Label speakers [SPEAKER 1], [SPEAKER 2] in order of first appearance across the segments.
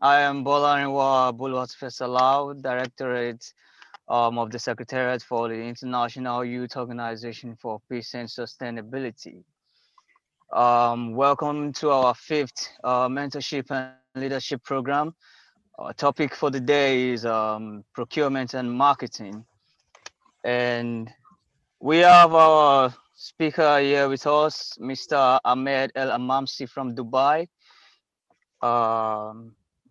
[SPEAKER 1] I am Bolarinwa Boluwatife, Directorate of the Secretariat for the International Youth Organization for Peace and Sustainability. Welcome to our fifth Mentorship and Leadership Program. Our topic for the day is procurement and marketing. And we have our speaker here with us, Mr. Ahmed El Hamamsy from Dubai.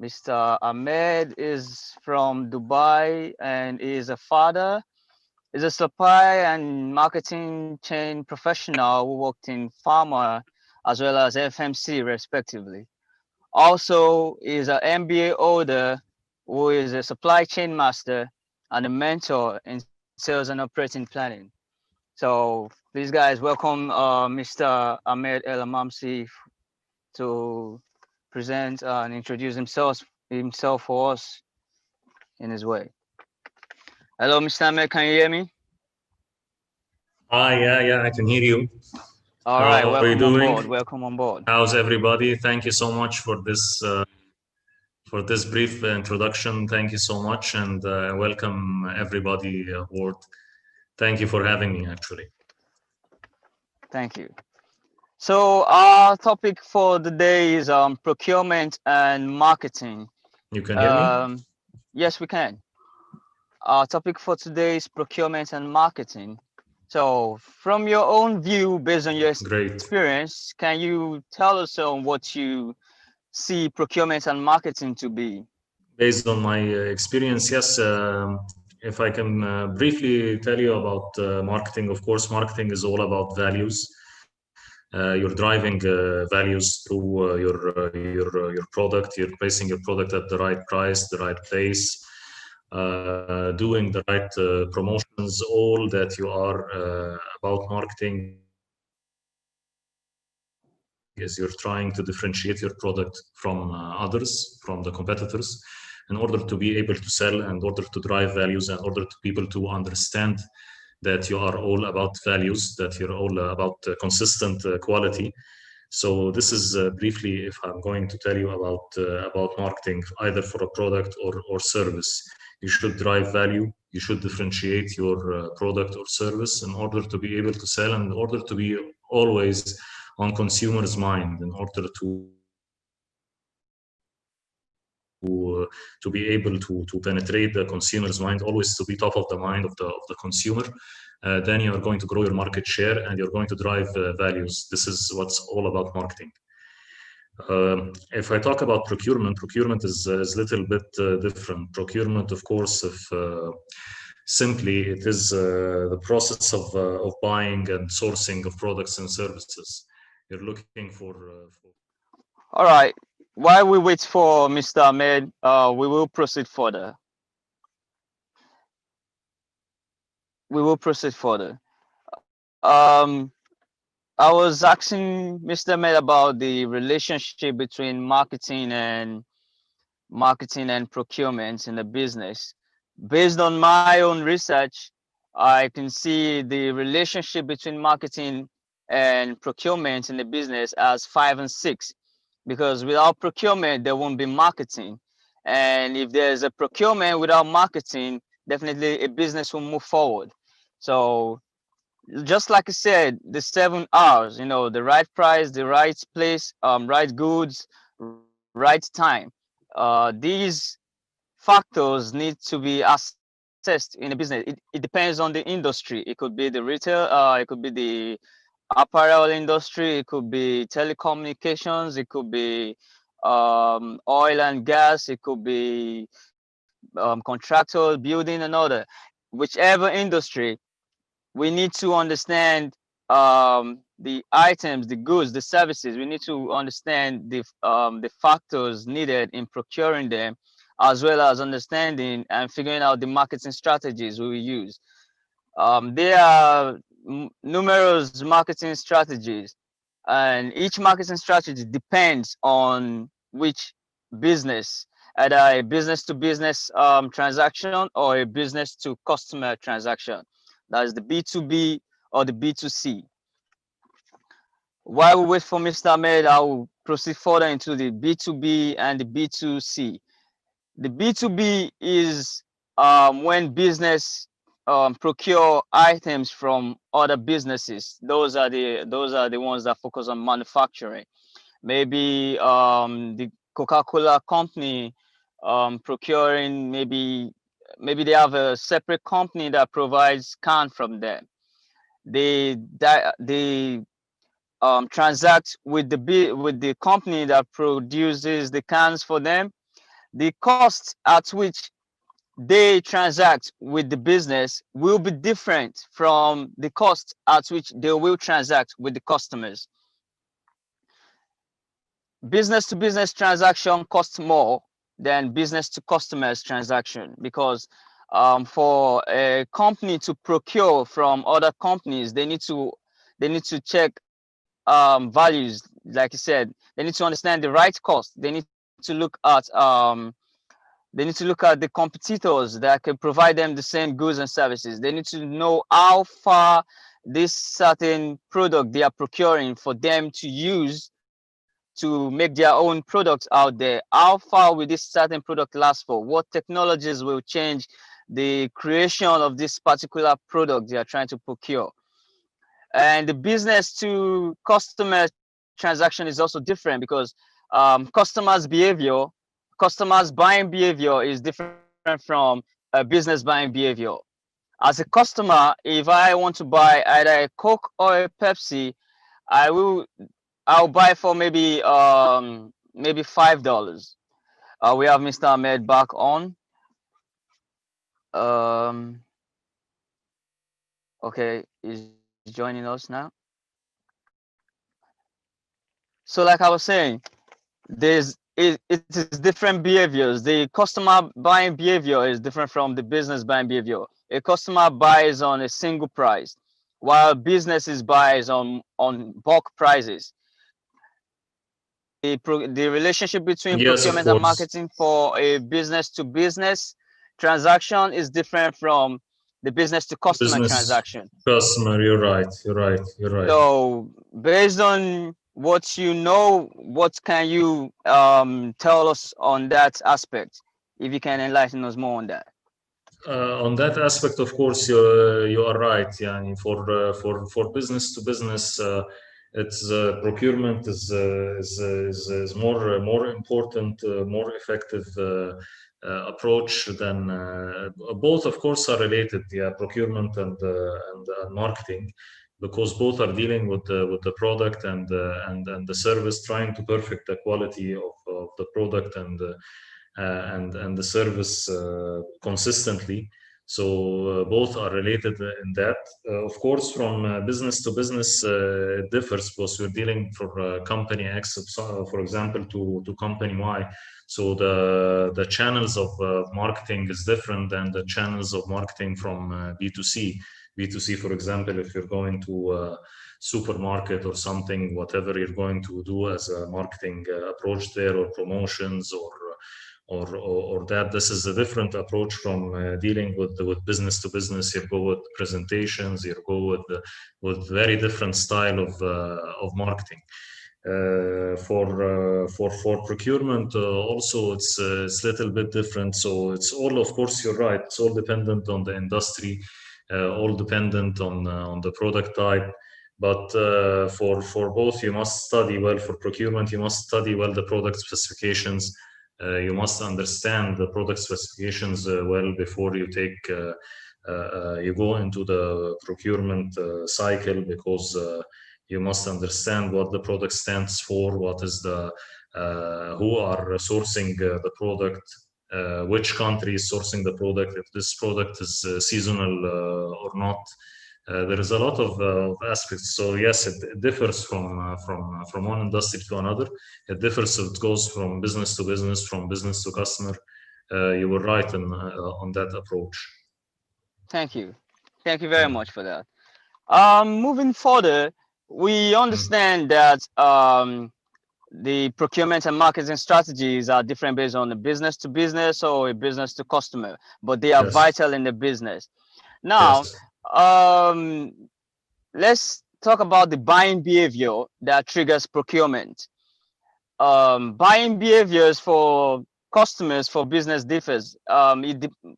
[SPEAKER 1] Mr. Ahmed is from Dubai and is a father. Is a supply and marketing chain professional who worked in pharma as well as FMC respectively. Also is an MBA holder who is a supply chain master and a mentor in sales and operating planning. So please guys welcome Mr. Ahmed El Hamamsy to present and introduce himself for us in his way. Hello, Mr. Ahmed, can you hear me?
[SPEAKER 2] Yeah, I can hear you.
[SPEAKER 1] All right, welcome on board. Welcome on board.
[SPEAKER 2] How's everybody? Thank you so much for this brief introduction. Thank you so much, and welcome everybody aboard. Thank you for having me, actually.
[SPEAKER 1] Thank you. So our topic for the day is procurement and marketing.
[SPEAKER 2] You can hear me?
[SPEAKER 1] Yes, we can. Our topic for today is procurement and marketing. So from your own view, based on your experience, can you tell us what you see procurement and marketing to be?
[SPEAKER 2] Based on my experience, yes. If I can briefly tell you about marketing, of course, marketing is all about values. You're driving values through your product. You're placing your product at the right price, the right place, doing the right promotions. All that you are about marketing is you're trying to differentiate your product from others, from the competitors, in order to be able to sell, in order to drive values, in order to people to understand that you are all about values, that you're all about consistent quality. So this is briefly, if I'm going to tell you about marketing, either for a product or service. You should drive value. You should differentiate your product or service in order to be able to sell, and in order to be always on consumers' mind, in order to be able to penetrate the consumer's mind, always to be top of the mind of the consumer. Then you are going to grow your market share and you're going to drive values. This is what's all about marketing. If I talk about procurement is a little bit different. Procurement, of course, if simply it is the process of buying and sourcing of products and services. You're looking for.
[SPEAKER 1] All right. While we wait for Mr. Ahmed, we will proceed further. I was asking Mr. Ahmed about the relationship between marketing and procurement in the business. Based on my own research, I can see the relationship between marketing and procurement in the business as 5 and 6, because without procurement, there won't be marketing. And if there's a procurement without marketing, definitely a business will move forward. So just like I said, the 7 R's, the right price, the right place, right goods, right time. These factors need to be assessed in a business. It depends on the industry. It could be the retail, it could be the apparel industry, it could be telecommunications, it could be oil and gas, it could be contractual building and other. Whichever industry, we need to understand the items, the goods, the services. We need to understand the factors needed in procuring them, as well as understanding and figuring out the marketing strategies we will use. There are numerous marketing strategies, and each marketing strategy depends on which business, either a business to business transaction or a business to customer transaction. That is the B2B or the B2C. While we wait for Mr. Ahmed, I will proceed further into the B2B and the B2C. The B2B is when business procure items from other businesses. Those are the ones that focus on manufacturing. Maybe the Coca-Cola company procuring, maybe they have a separate company that provides can from them. They transact with the company that produces the cans for them. The cost at which they transact with the business will be different from the cost at which they will transact with the customers. Business to business transaction costs more than business to customers transaction, because for a company to procure from other companies, they need to check values. Like you said, they need to understand the right cost. They need to look at the competitors that can provide them the same goods and services. They need to know how far this certain product they are procuring for them to use to make their own products out there. How far will this certain product last for? What technologies will change the creation of this particular product they are trying to procure? And the business to customer transaction is also different, because customers buying behavior is different from a business buying behavior. As a customer, if I want to buy either a Coke or a Pepsi, I will I'll buy for maybe $5. We have Mr. Ahmed back on. Um, okay, he's joining us now. So like I was saying, it is different behaviors. The customer buying behavior is different from the business buying behavior. A customer buys on a single price, while businesses buys on bulk prices. The relationship between
[SPEAKER 2] Yes, of
[SPEAKER 1] procurement and
[SPEAKER 2] course.
[SPEAKER 1] marketing for a business to business transaction is different from the business to customer
[SPEAKER 2] Business
[SPEAKER 1] transaction.
[SPEAKER 2] customer, you're right. You're right. You're right.
[SPEAKER 1] So based on what you know, what can you tell us on that aspect? If you can enlighten us more on that.
[SPEAKER 2] On that aspect, of course, you are right. Yeah, for business to business, it's procurement is more important, more effective approach than both. Of course, are related. Yeah, procurement and marketing, because both are dealing with the product and the service, trying to perfect the quality of the product and the service consistently. So both are related in that. Of course, from business to business, it differs, because we're dealing for company X, for example, to company Y. So the channels of marketing is different than the channels of marketing from B2C. B2C, for example, if you're going to a supermarket or something, whatever you're going to do as a marketing approach there, or promotions, or that, this is a different approach from dealing with business to business. You go with presentations, you go with very different style of marketing. For procurement, also it's a little bit different. So it's all, of course, you're right. It's all dependent on the industry, all dependent on the product type. But for both, you must study well. For procurement, you must study well the product specifications. You must understand the product specifications well before you you go into the procurement cycle, because you must understand what the product stands for, what is who are sourcing the product, which country is sourcing the product, if this product is seasonal or not. There is a lot of aspects. So yes, it differs from one industry to another. It differs. So it goes from business to business, from business to customer. You were right on that approach.
[SPEAKER 1] Thank you. Thank you very
[SPEAKER 2] Mm.
[SPEAKER 1] much for that. Moving further, we
[SPEAKER 2] Mm.
[SPEAKER 1] understand that the procurement and marketing strategies are different based on the business to business or a business to customer, but they are
[SPEAKER 2] Yes.
[SPEAKER 1] vital in the business. Now,
[SPEAKER 2] Yes.
[SPEAKER 1] um, let's talk about the buying behavior that triggers procurement. buying behaviors for customers for business differs.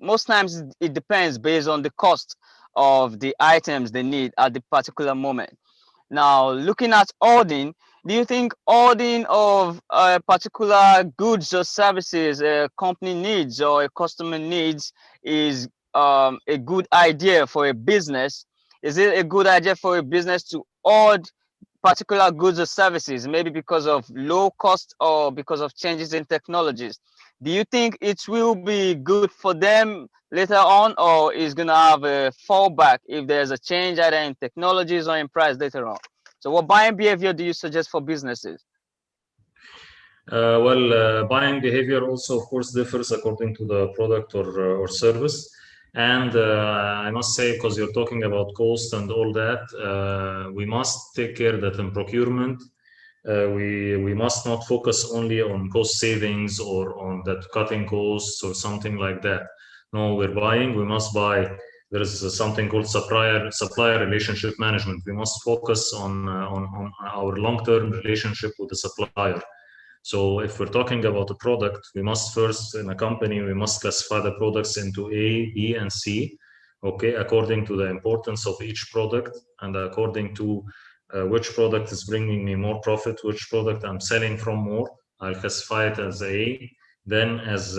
[SPEAKER 1] Most times it depends based on the cost of the items they need at the particular moment. Now, looking at ordering, do you think ordering of particular goods or services a company needs or a customer needs is a good idea for a business? Is it a good idea for a business to order particular goods or services, maybe because of low cost or because of changes in technologies? Do you think it will be good for them later on, or is going to have a fallback if there's a change either in technologies or in price later on? So what buying behavior do you suggest for businesses?
[SPEAKER 2] Buying behavior also, of course, differs according to the product or service. And I must say, because you're talking about cost and all that, we must take care that in procurement, we must not focus only on cost savings or on that cutting costs or something like that. No, we're buying, we must buy. There is something called supplier relationship management. We must focus on our long-term relationship with the supplier. So if we're talking about a product, we must first, in a company, we must classify the products into A, B, and C, okay, according to the importance of each product and according to which product is bringing me more profit, which product I'm selling from more. I'll classify it as A, then as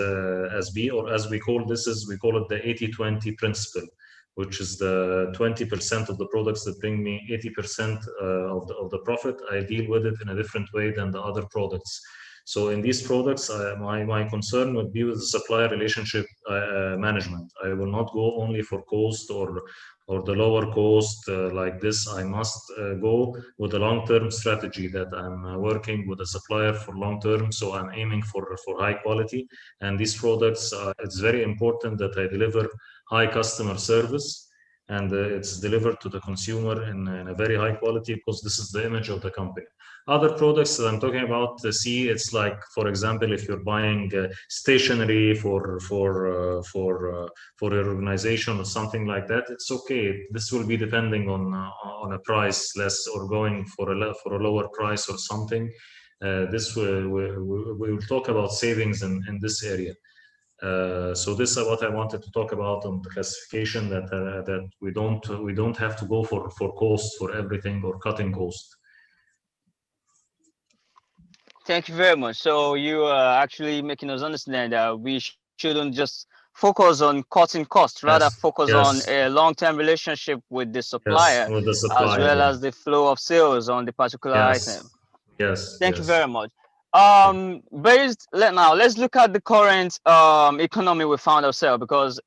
[SPEAKER 2] B, or as we call it the 80-20 principle, which is the 20% of the products that bring me 80% of the profit. I deal with it in a different way than the other products. So in these products, my concern would be with the supplier relationship management. I will not go only for cost or the lower cost like this. I must go with a long-term strategy that I'm working with a supplier for long-term. So I'm aiming for high quality. And these products, it's very important that I deliver high customer service, and it's delivered to the consumer in a very high quality, because this is the image of the company. Other products that I'm talking about, see, it's like, for example, if you're buying stationery for your organization or something like that, it's okay. This will be depending on a price less, or going for a lower price or something. This we will talk about savings in this area. So this is what I wanted to talk about on the classification, that we don't have to go for cost for everything or cutting cost.
[SPEAKER 1] Thank you very much. So you are actually making us understand that we shouldn't just focus on cutting costs, rather focus on a long-term relationship with the supplier,
[SPEAKER 2] with the
[SPEAKER 1] as well
[SPEAKER 2] yeah.
[SPEAKER 1] as the flow of sales on the particular item. Thank you very much. Let's look at the current economy we found ourselves, because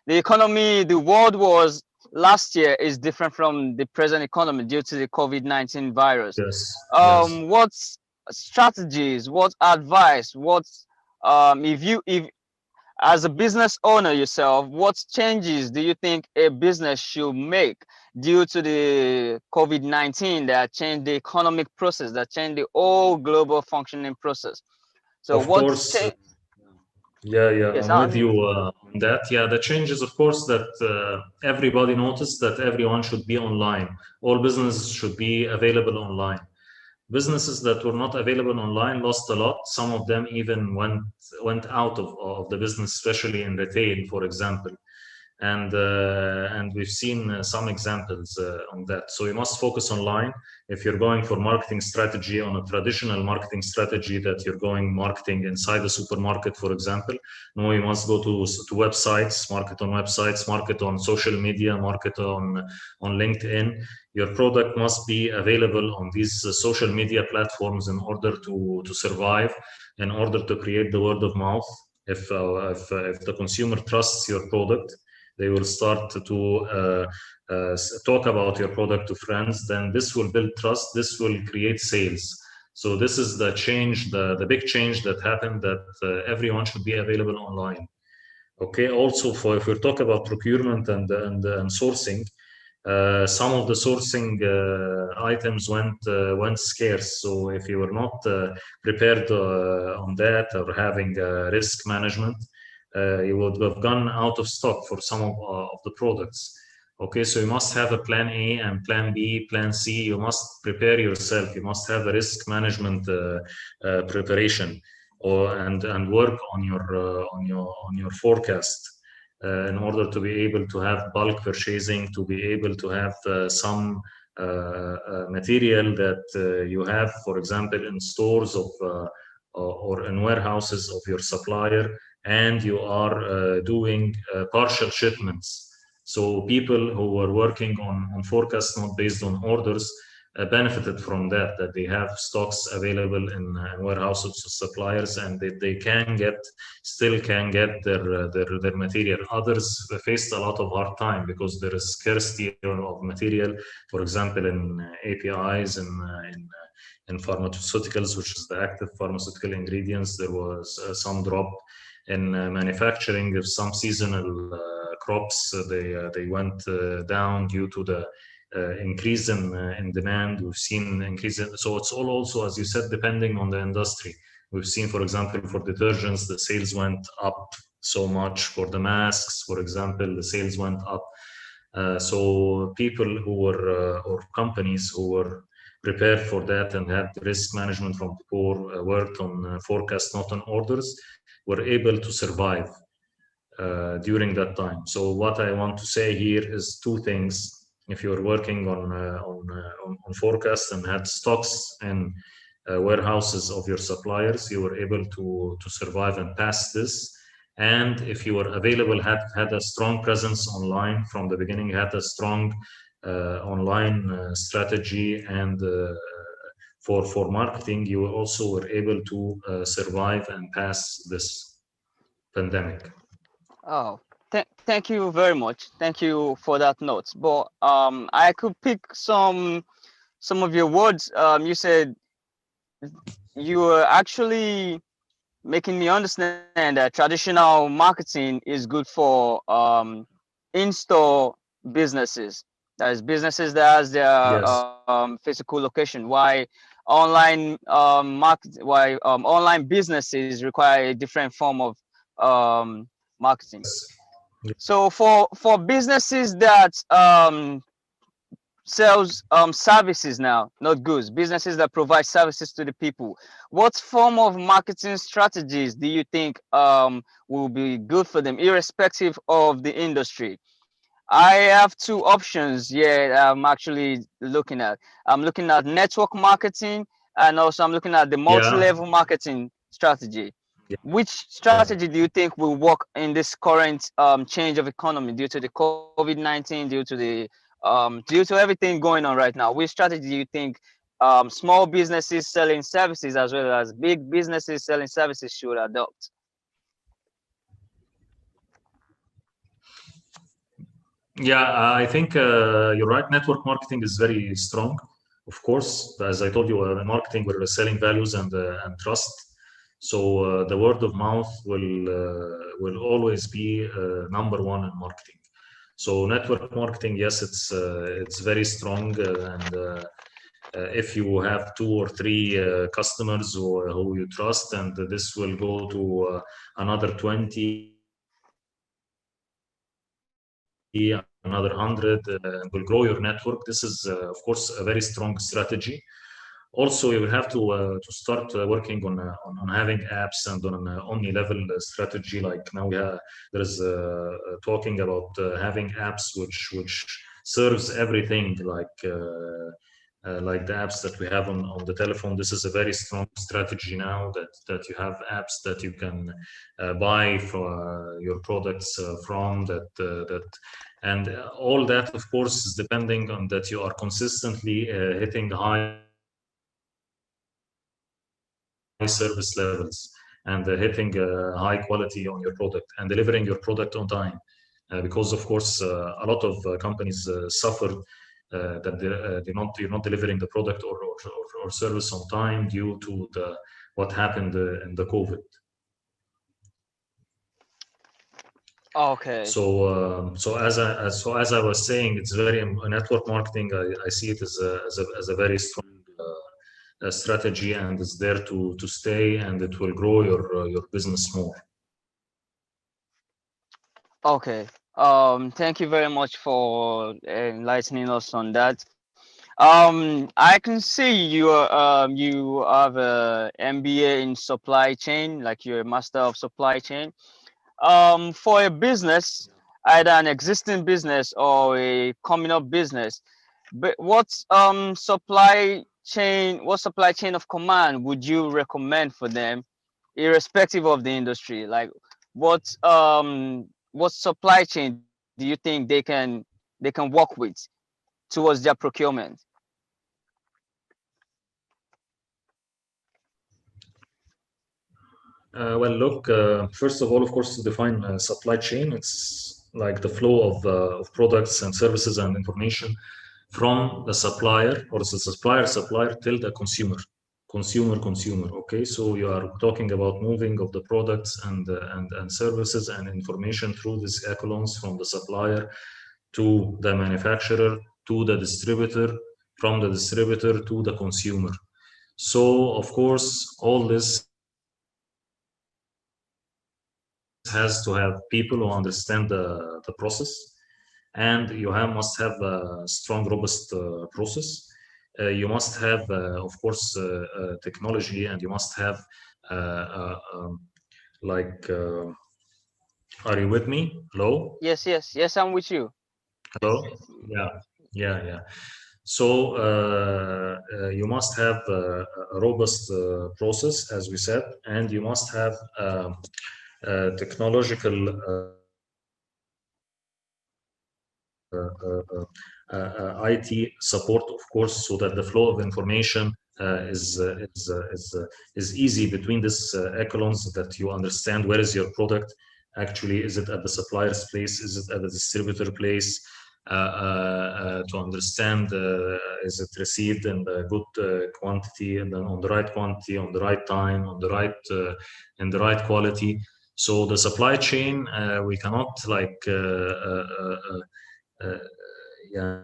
[SPEAKER 1] the world was last year is different from the present economy due to the COVID-19 virus. What strategies, what advice, if as a business owner yourself, what changes do you think a business should make due to the COVID-19 that changed the economic process, that changed the whole global functioning process? So
[SPEAKER 2] of course,
[SPEAKER 1] yes,
[SPEAKER 2] I'm with you on that. Yeah, the change is, of course, that everybody noticed that everyone should be online. All businesses should be available online. Businesses that were not available online lost a lot. Some of them even went out of the business, especially in retail, for example. And we've seen some examples on that. So you must focus online. If you're going for marketing strategy on a traditional marketing strategy, that you're going marketing inside the supermarket, for example, no, you must go to websites, market on websites, market on social media, market on LinkedIn. Your product must be available on these social media platforms in order to survive, in order to create the word of mouth. If the consumer trusts your product, they will start to talk about your product to friends. Then this will build trust. This will create sales. So this is the change, the big change that happened, that everyone should be available online. Okay. Also, if we talk about procurement and sourcing, some of the sourcing items went scarce. So if you were not prepared on that, or having risk management, you would have gone out of stock for some of the products. Okay, so you must have a plan A and plan B, plan C. You must prepare yourself. You must have a risk management preparation, and work on your forecast in order to be able to have bulk purchasing, to be able to have some material that you have, for example, in stores of or in warehouses of your supplier, and you are doing partial shipments. So people who were working on forecasts not based on orders benefited from that they have stocks available in warehouses of suppliers, and they still can get their material. Others faced a lot of hard time because there is scarcity of material, for example, in APIs and in pharmaceuticals, which is the active pharmaceutical ingredients. There was some drop in manufacturing of some seasonal crops. They went down due to the increase in demand. We've seen increase so it's all also, as you said, depending on the industry. We've seen, for example, for detergents, the sales went up so much. For the masks, for example, the sales went up. So people who were or companies who were prepared for that and had risk management from before, worked on forecasts, not on orders, were able to survive during that time. So what I want to say here is two things. If you're working on forecasts and had stocks in warehouses of your suppliers, you were able to survive and pass this. And if you were available, had a strong presence online from the beginning, had a strong online strategy, and for marketing, you also were able to survive and pass this pandemic.
[SPEAKER 1] Oh, thank you very much. Thank you for that note. But I could pick some of your words. You said you were actually making me understand that traditional marketing is good for in-store businesses. That is businesses that has their
[SPEAKER 2] Yes.
[SPEAKER 1] physical location. Why online businesses require a different form of marketing. So for businesses that sells services now, not goods, businesses that provide services to the people, what form of marketing strategies do you think will be good for them, irrespective of the industry? I have two options here I'm actually looking at. I'm looking at network marketing, and also I'm looking at the
[SPEAKER 2] Yeah.
[SPEAKER 1] multi-level marketing strategy.
[SPEAKER 2] Yeah.
[SPEAKER 1] Which strategy do you think will work in this current change of economy due to the COVID-19, due to everything going on right now? Which strategy do you think small businesses selling services as well as big businesses selling services should adopt?
[SPEAKER 2] Yeah, I think you're right. Network marketing is very strong. Of course, as I told you, in marketing, we're selling values and trust. So the word of mouth will always be number one in marketing. So network marketing, yes, it's very strong, and if you have 2 or 3 customers who you trust, and this will go to another 20, another 100, and will grow your network. This is, of course, a very strong strategy. Also, you will have to start working on having apps and on an omni-level strategy. Like now, there is talking about having apps which serves everything, like the apps that we have on the telephone. This is a very strong strategy now, that you have apps that you can buy for your products from and all that, of course, is depending on that you are consistently hitting high service levels, and hitting high quality on your product and delivering your product on time. Because of course, a lot of companies suffer that you're not delivering the product or service on time due to what happened in the COVID.
[SPEAKER 1] Okay.
[SPEAKER 2] So as I was saying, it's very network marketing. I see it as a very strong strategy, and it's there to stay, and it will grow your business more.
[SPEAKER 1] Okay. Thank you very much for enlightening us on that. I can see you have a MBA in supply chain, like you're a master of supply chain. For a business, either an existing business or a coming up business, but what supply chain of command would you recommend for them, irrespective of the industry? Like what supply chain do you think they can work with towards their procurement?
[SPEAKER 2] Well, look, first of all, of course, to define supply chain, it's like the flow of products and services and information from the supplier or the supplier till the consumer. Okay, so you are talking about moving of the products and services and information through these echelons from the supplier to the manufacturer to the distributor, from the distributor to the consumer. So, of course, all this has to have people who understand the process, and you must have a strong, robust process. You must have, of course, technology, and you must have like, are you with me? Hello?
[SPEAKER 1] Yes, I'm with you.
[SPEAKER 2] Hello? Yeah. So you must have a robust process, as we said, and you must have technological IT support, of course, so that the flow of information is easy between these echelons, that you understand where is your product actually. Is it at the supplier's place? Is it at the distributor place? To understand is it received in the good quantity, and then on the right quantity, on the right time, on the right in the right quality. So the supply chain, we cannot like yeah,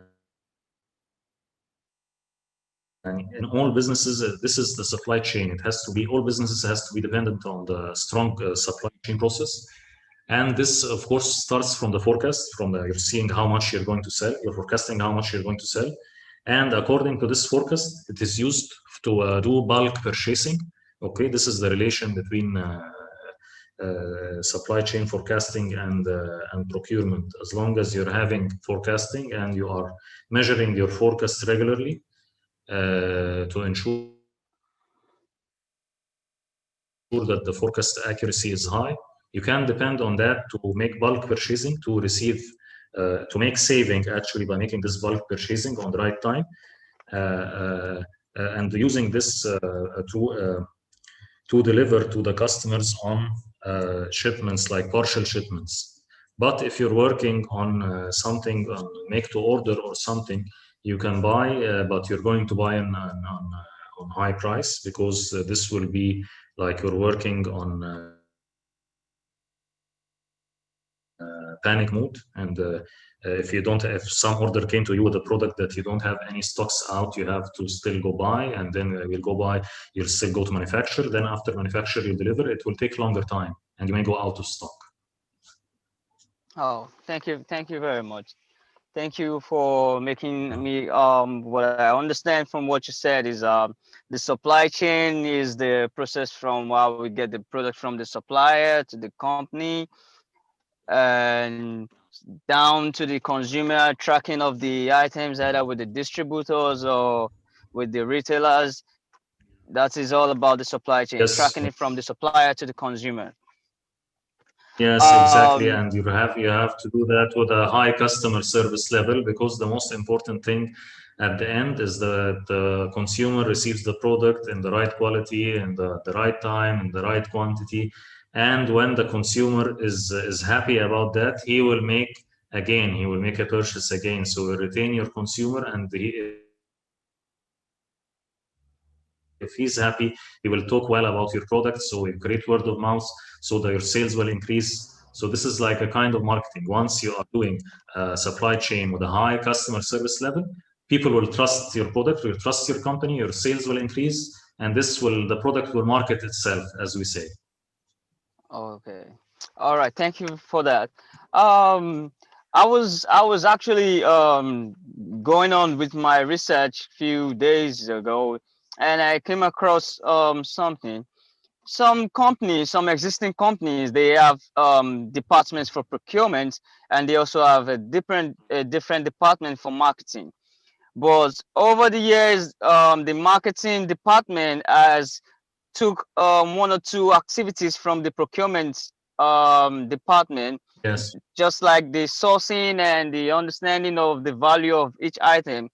[SPEAKER 2] in all businesses, this is the supply chain. It has to be, all businesses has to be dependent on the strong supply chain process. And this, of course, starts from the forecast, you're seeing how much you're going to sell, you're forecasting how much you're going to sell. And according to this forecast, it is used to do bulk purchasing. Okay, this is the relation between supply chain forecasting and procurement. As long as you're having forecasting and you are measuring your forecast regularly to ensure that the forecast accuracy is high, you can depend on that to make bulk purchasing, to receive, to make saving actually by making this bulk purchasing on the right time, and using this to deliver to the customers on shipments, like partial shipments. But if you're working on something on make to order or something, you can buy, but you're going to buy on high price, because this will be like you're working on panic mode. And if some order came to you with a product that you don't have any stocks out, you have to still go buy, and then we'll go buy, you'll still go to manufacture, then after manufacture you deliver, it will take longer time and you may go out of stock.
[SPEAKER 1] Oh, thank you very much. Thank you for making me what I understand from what you said is the supply chain is the process from how we get the product from the supplier to the company and down to the consumer, tracking of the items either with the distributors or with the retailers. That is all about the supply chain,
[SPEAKER 2] Yes.
[SPEAKER 1] tracking it from the supplier to the consumer.
[SPEAKER 2] Yes, exactly. And you have to do that with a high customer service level, because the most important thing at the end is that the consumer receives the product in the right quality and the right time and the right quantity. And when the consumer is happy about that, he will make a purchase again. So you retain your consumer, and if he's happy, he will talk well about your product. So a great word of mouth, so that your sales will increase. So this is like a kind of marketing. Once you are doing supply chain with a high customer service level, people will trust your product, will trust your company, your sales will increase, and the product will market itself, as we say.
[SPEAKER 1] Okay. All right. Thank you for that. Um, I was actually going on with my research few days ago, and I came across something. Some companies, some existing companies, they have departments for procurement, and they also have a different department for marketing. But over the years, the marketing department has took one or two activities from the procurement department,
[SPEAKER 2] Yes.
[SPEAKER 1] just like the sourcing and the understanding of the value of each item,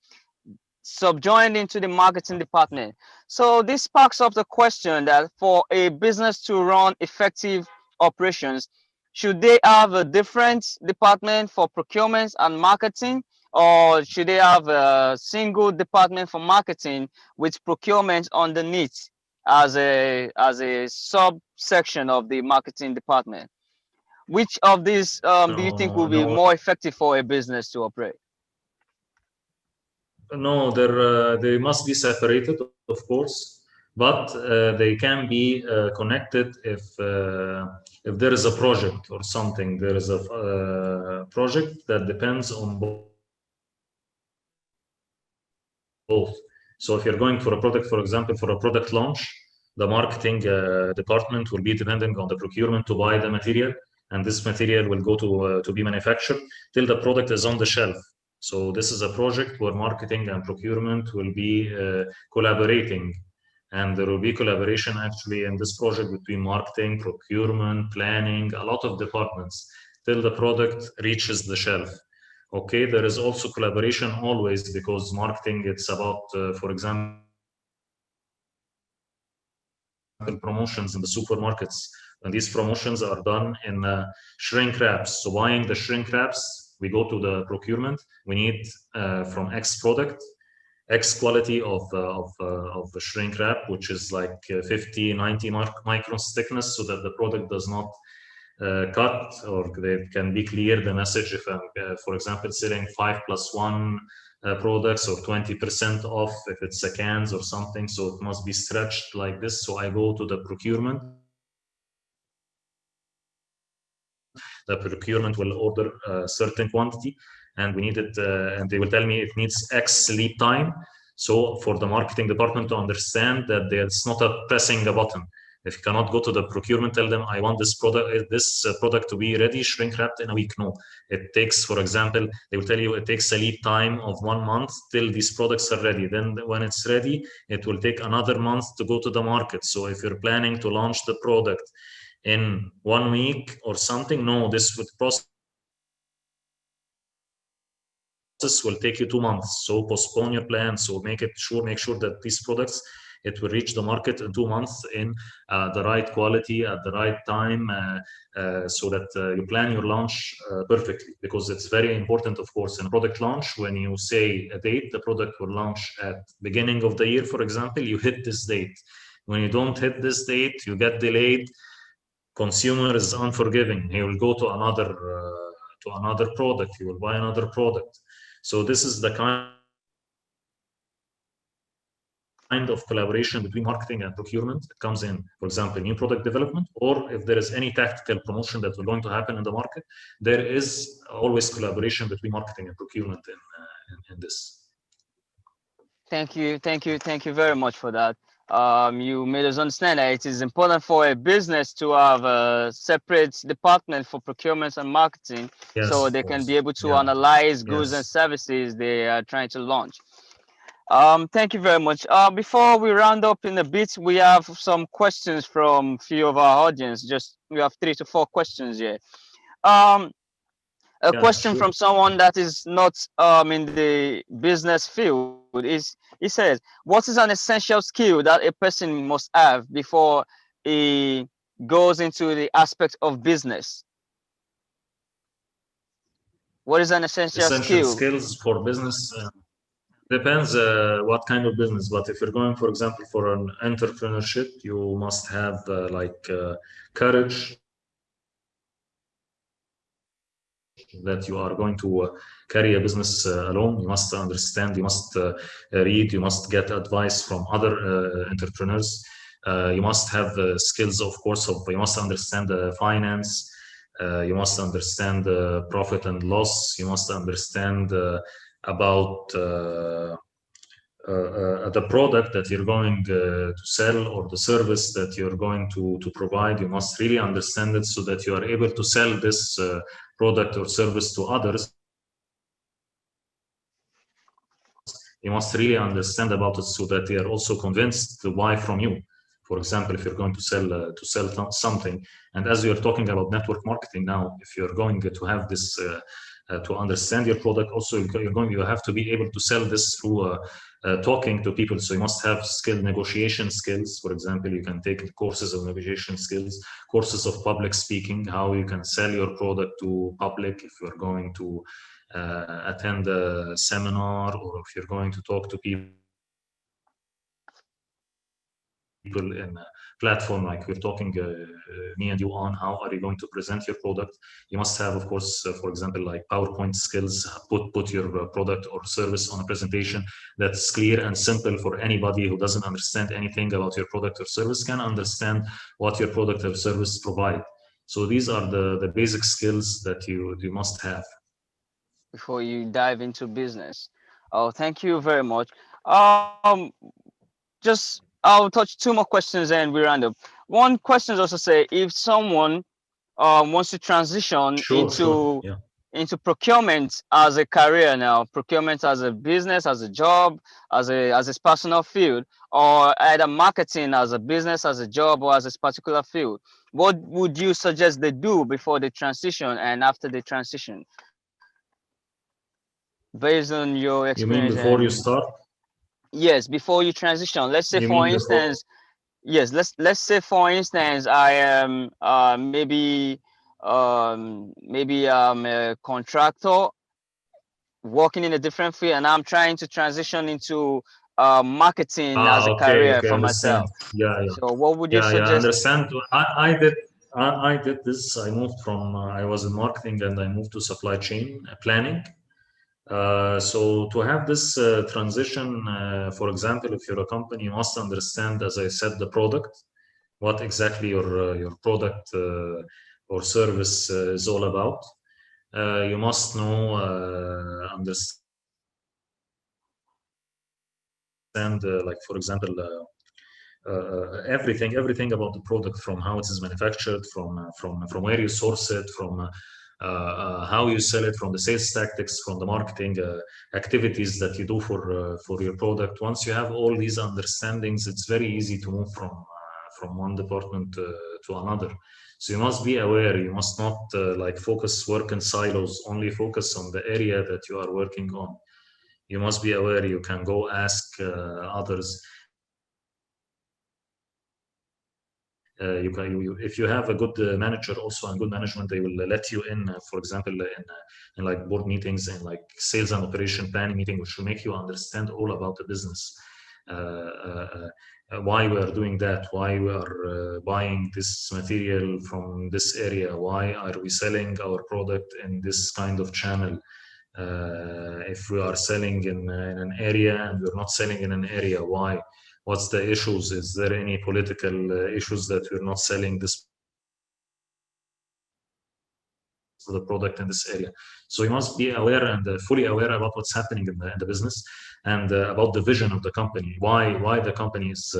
[SPEAKER 1] subjoined into the marketing department. So this sparks up the question that for a business to run effective operations, should they have a different department for procurement and marketing, or should they have a single department for marketing with procurement underneath as a subsection of the marketing department? Which of these do you think
[SPEAKER 2] No,
[SPEAKER 1] will be
[SPEAKER 2] no,
[SPEAKER 1] more effective for a business to operate?
[SPEAKER 2] no. They must be separated, of course, but they can be connected if there is a project or something. There is a project that depends on both. So if you're going for a product, for example, for a product launch, the marketing department will be depending on the procurement to buy the material, and this material will go to be manufactured till the product is on the shelf. So this is a project where marketing and procurement will be collaborating, and there will be collaboration actually in this project between marketing, procurement, planning, a lot of departments till the product reaches the shelf. Okay, there is also collaboration always, because marketing, it's about, for example, promotions in the supermarkets, and these promotions are done in shrink wraps. So buying the shrink wraps, we go to the procurement. We need from X product, X quality of the shrink wrap, which is like 50, 90 microns thickness, so that the product does not cut, or they can be clear the message if I'm, for example, selling 5+1 products, or 20% off if it's a cans or something. So it must be stretched like this. So I go to the procurement. The procurement will order a certain quantity, and we need it, and they will tell me it needs X lead time. So for the marketing department to understand that it's not a pressing a button. If you cannot go to the procurement, tell them I want this product to be ready, shrink wrapped in a week. No, it takes, for example, they will tell you it takes a lead time of 1 month till these products are ready. Then when it's ready, it will take another month to go to the market. So if you're planning to launch the product in 1 week or something, no, this would process will take you 2 months. So postpone your plan. So make sure that these products, it will reach the market in 2 months in the right quality at the right time, so that you plan your launch perfectly, because it's very important, of course, in a product launch. When you say a date, the product will launch at beginning of the year, for example, you hit this date. When you don't hit this date, you get delayed. Consumer is unforgiving. He will go to another product. He will buy another product. So this is the kind of collaboration between marketing and procurement. It comes in, for example, new product development, or if there is any tactical promotion that is going to happen in the market, there is always collaboration between marketing and procurement in this.
[SPEAKER 1] Thank you very much for that. You made us understand that it is important for a business to have a separate department for procurement and marketing,
[SPEAKER 2] Yes,
[SPEAKER 1] so
[SPEAKER 2] of
[SPEAKER 1] they can
[SPEAKER 2] course.
[SPEAKER 1] be able to
[SPEAKER 2] Yeah.
[SPEAKER 1] analyze goods and
[SPEAKER 2] Yes.
[SPEAKER 1] services they are trying to launch. Thank you very much. Before we round up in a bit, we have some questions from few of our audience. We have 3 to 4 questions here. A
[SPEAKER 2] Yeah,
[SPEAKER 1] question
[SPEAKER 2] sure.
[SPEAKER 1] from someone that is not in the business field is, he says, what is an essential skill that a person must have before he goes into the aspect of business? What is an essential
[SPEAKER 2] Essential
[SPEAKER 1] skill?
[SPEAKER 2] skills for business. Depends what kind of business, but if you're going, for example, for an entrepreneurship, you must have courage, that you are going to carry a business alone. You must understand, you must read, you must get advice from other entrepreneurs. You must have skills, of course, you must understand the finance. You must understand profit and loss. You must understand about the product that you're going to sell or the service that you're going to provide. You must really understand it so that you are able to sell this product or service to others. You must really understand about it so that they are also convinced to buy from you. For example, if you're going to sell something, and as we are talking about network marketing now, if you're going to have this to understand your product, also you have to be able to sell this through talking to people. So you must have negotiation skills. For example, you can take courses of negotiation skills, courses of public speaking, how you can sell your product to public if you're going to attend a seminar, or if you're going to talk to people in a platform like we're talking me and you on. How are you going to present your product? You must have, of course, for example, like PowerPoint skills. Put your product or service on a presentation that's clear and simple for anybody who doesn't understand anything about your product or service can understand what your product or service provide. So these are the basic skills that you must have
[SPEAKER 1] before you dive into business. Oh, thank you very much. Um, just I'll touch two more questions and we round up. One question is also say if someone wants to transition
[SPEAKER 2] Sure, yeah.
[SPEAKER 1] into procurement as a career now, procurement as a business, as a job, as a personal field, or either marketing as a business, as a job, or as a particular field, what would you suggest they do before they transition and after they transition, based on your
[SPEAKER 2] You mean
[SPEAKER 1] experience?
[SPEAKER 2] before you
[SPEAKER 1] And
[SPEAKER 2] start?
[SPEAKER 1] yes, before you transition, let's say
[SPEAKER 2] You
[SPEAKER 1] for
[SPEAKER 2] mean before?
[SPEAKER 1] instance, yes, let's say for instance I am maybe I'm a contractor working in a different field and I'm trying to transition into marketing as a career
[SPEAKER 2] Okay,
[SPEAKER 1] for
[SPEAKER 2] understand.
[SPEAKER 1] myself.
[SPEAKER 2] Yeah, yeah.
[SPEAKER 1] So what would you
[SPEAKER 2] Yeah, I
[SPEAKER 1] suggest?
[SPEAKER 2] understand. I did this. I moved from I was in marketing and I moved to supply chain planning. So to have this transition, for example, if you're a company, you must understand, as I said, the product, what exactly your product or service is all about. You must know, understand, like for example, everything about the product, from how it is manufactured, from where you source it, from how you sell it, from the sales tactics, from the marketing activities that you do for your product. Once you have all these understandings, it's very easy to move from one department to another. So you must be aware. You must not like work in silos. Only focus on the area that you are working on. You must be aware. You can go ask others. If you have a good manager also and good management, they will let you in, for example, in like board meetings and like sales and operation planning meeting, which will make you understand all about the business. Why we are doing that, why we are buying this material from this area, why are we selling our product in this kind of channel. If we are selling in an area and we're not selling in an area, why? What's the issues? Is there any political issues that we're not selling this the product in this area? So you must be aware and fully aware about what's happening in the business, and about the vision of the company. Why the company is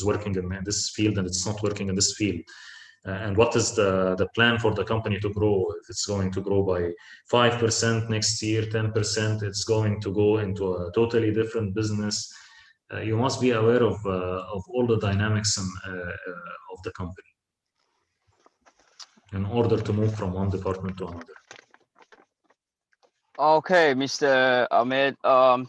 [SPEAKER 2] working in this field and it's not working in this field. And what is the plan for the company to grow? If it's going to grow by 5% next year, 10%, it's going to go into a totally different business. You must be aware of all the dynamics of the company in order to move from one department to another.
[SPEAKER 1] Okay, Mr. Ahmed,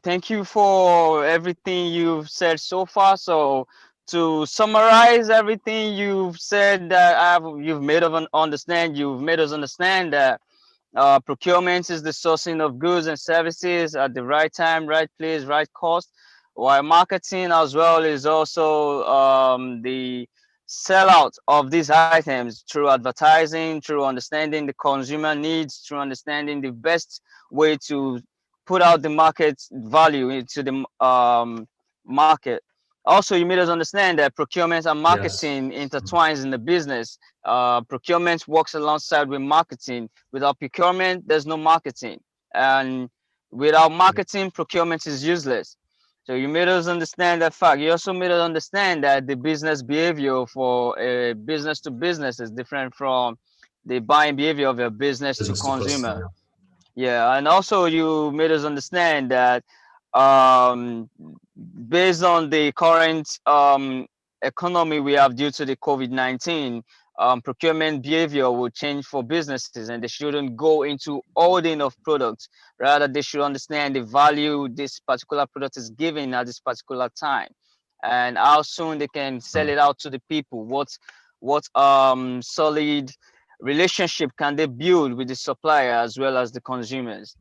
[SPEAKER 1] thank you for everything you've said so far. So to summarize everything you've said, that you've made us understand that procurement is the sourcing of goods and services at the right time, right place, right cost, while marketing as well is also the sellout of these items through advertising, through understanding the consumer needs, through understanding the best way to put out the market value into the market. Also, you made us understand that procurement and
[SPEAKER 2] Yes.
[SPEAKER 1] marketing intertwines in the business. Procurement works alongside with marketing. Without procurement, there's no marketing, and without marketing, procurement is useless. So you made us understand that fact. You also made us understand that the business behavior for a business to business is different from the buying behavior of a business to
[SPEAKER 2] Business to
[SPEAKER 1] consumer.
[SPEAKER 2] customer.
[SPEAKER 1] Yeah, and also you made us understand that um, based on the current economy we have due to the COVID-19, procurement behavior will change for businesses, and they shouldn't go into hoarding of products. Rather, they should understand the value this particular product is giving at this particular time, and how soon they can sell it out to the people. What solid relationship can they build with the supplier as well as the consumers?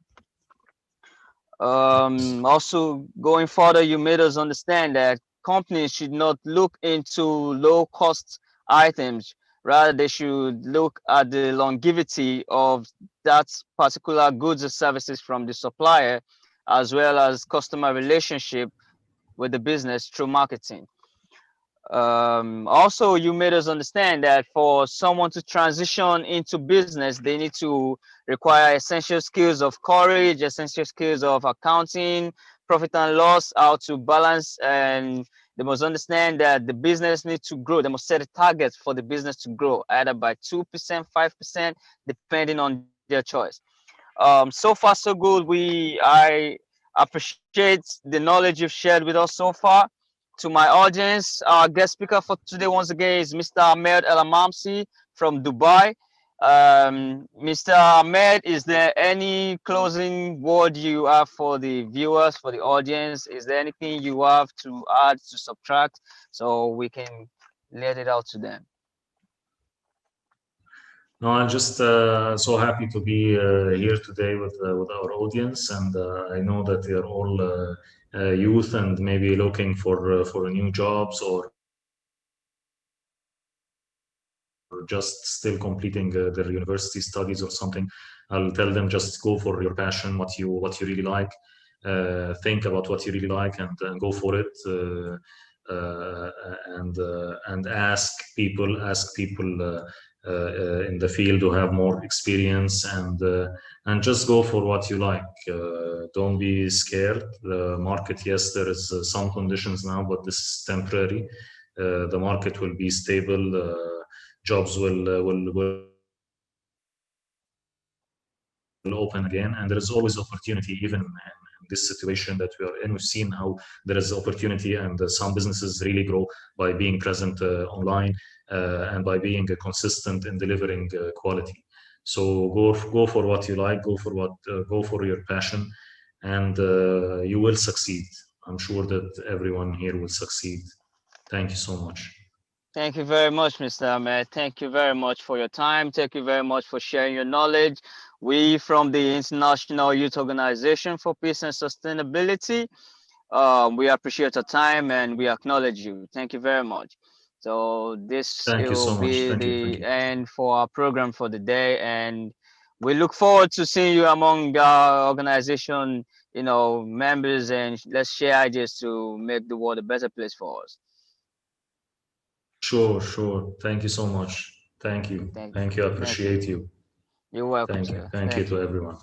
[SPEAKER 1] Also, going further, you made us understand that companies should not look into low cost items. Rather, they should look at the longevity of that particular goods or services from the supplier, as well as customer relationship with the business through marketing. Also, you made us understand that for someone to transition into business, they need to require essential skills of courage, essential skills of accounting, profit and loss, how to balance, and they must understand that the business needs to grow. They must set a target for the business to grow, either by 2%, 5%, depending on their choice. So far so good. I appreciate the knowledge you've shared with us so far. To my audience, our guest speaker for today once again is Mr. Ahmed El Hamamsy from Dubai. Mr. Ahmed, is there any closing word you have for the viewers, for the audience? Is there anything you have to add, to subtract, so we can let it out to them?
[SPEAKER 2] No, I'm just so happy to be here today with our audience, and I know that they are all youth and maybe looking for new jobs or just still completing their university studies or something. I'll tell them just go for your passion, what you really like. Think about what you really like and go for it. And ask people in the field who have more experience and just go for what you like. Don't be scared. The market, yes, there is some conditions now, but this is temporary. The market will be stable. Jobs will open again, and there is always opportunity even in this situation that we are in. We've seen how there is opportunity, and some businesses really grow by being present online and by being consistent in delivering quality. So go for what you like, go for your passion, and you will succeed. I'm sure that everyone here will succeed. Thank you so much.
[SPEAKER 1] Thank you very much, Mr. Ahmed. Thank you very much for your time. Thank you very much for sharing your knowledge. We from the International Youth Organization for Peace and Sustainability, we appreciate your time and we acknowledge you. Thank you very much. So this
[SPEAKER 2] Thank you
[SPEAKER 1] will
[SPEAKER 2] so much.
[SPEAKER 1] be
[SPEAKER 2] Thank you. Thank
[SPEAKER 1] the
[SPEAKER 2] you.
[SPEAKER 1] end for our program for the day, and we look forward to seeing you among our organization, members, and let's share ideas to make the world a better place for us.
[SPEAKER 2] Sure, sure. Thank you so much. Thank you.
[SPEAKER 1] Thank,
[SPEAKER 2] Thank you. I
[SPEAKER 1] thank
[SPEAKER 2] appreciate
[SPEAKER 1] you.
[SPEAKER 2] you.
[SPEAKER 1] You're welcome,
[SPEAKER 2] Thank you.
[SPEAKER 1] sir.
[SPEAKER 2] Thank you
[SPEAKER 1] Thank
[SPEAKER 2] to
[SPEAKER 1] you.
[SPEAKER 2] everyone.